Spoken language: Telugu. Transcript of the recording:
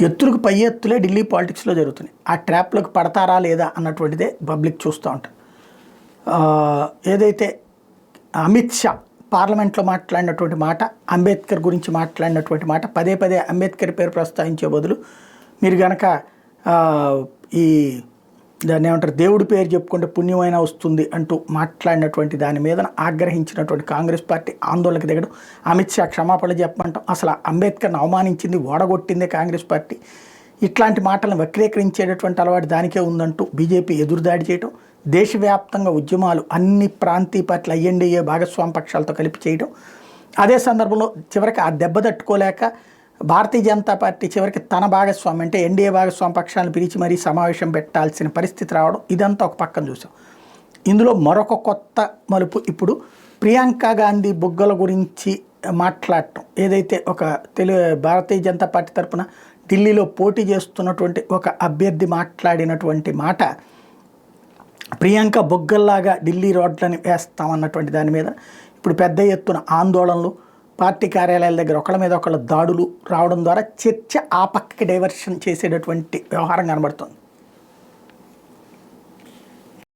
ఎత్తులకు పై ఎత్తులే ఢిల్లీ పాలిటిక్స్లో జరుగుతున్నాయి. ఆ ట్రాప్లోకి పడతారా లేదా అన్నటువంటిదే పబ్లిక్ చూస్తూ ఉంటారు. ఏదైతే అమిత్ షా పార్లమెంట్లో మాట్లాడినటువంటి మాట, అంబేద్కర్ గురించి మాట్లాడినటువంటి మాట, పదే పదే అంబేద్కర్ పేరు ప్రస్తావించే బదులు మీరు కనుక ఈ దాన్ని ఏమంటారు దేవుడి పేరు చెప్పుకుంటే పుణ్యమైనా వస్తుంది అంటూ మాట్లాడినటువంటి దాని మీద ఆగ్రహించినటువంటి కాంగ్రెస్ పార్టీ ఆందోళనకు దిగడం, అమిత్ షా క్షమాపణ చెప్పమంటాం, అసలు అంబేద్కర్ని అవమానించింది ఓడగొట్టిందే కాంగ్రెస్ పార్టీ, ఇట్లాంటి మాటలను వక్రీకరించేటటువంటి అలవాటు దానికే ఉందంటూ బీజేపీ ఎదురుదాడి చేయడం, దేశవ్యాప్తంగా ఉద్యమాలు అన్ని ప్రాంతీయ పార్టీలు ఐఎన్డీఏ భాగస్వామి పక్షాలతో కలిపి చేయడం, అదే సందర్భంలో చివరికి ఆ దెబ్బ తట్టుకోలేక భారతీయ జనతా పార్టీ చివరికి తన భాగస్వామి అంటే ఎన్డీఏ భాగస్వామి పక్షాలను పిలిచి మరీ సమావేశం పెట్టాల్సిన పరిస్థితి రావడం, ఇదంతా ఒక పక్కన చూసాం. ఇందులో మరొక కొత్త మలుపు ఇప్పుడు ప్రియాంక గాంధీ బుగ్గల గురించి మాట్లాడటం. ఏదైతే ఒక భారతీయ జనతా పార్టీ తరఫున ఢిల్లీలో పోటీ చేస్తున్నటువంటి ఒక అభ్యర్థి మాట్లాడినటువంటి మాట, ప్రియాంక బొగ్గల్లాగా ఢిల్లీ రోడ్లని వేస్తామన్నటువంటి దాని మీద ఇప్పుడు పెద్ద ఎత్తున ఆందోళనలు, పార్టీ కార్యాలయాల దగ్గర ఒకళ్ళ మీద ఒకళ్ళ దాడులు రావడం ద్వారా చర్చ ఆ పక్కకి డైవర్షన్ చేసేటటువంటి వ్యవహారం కనబడుతుంది.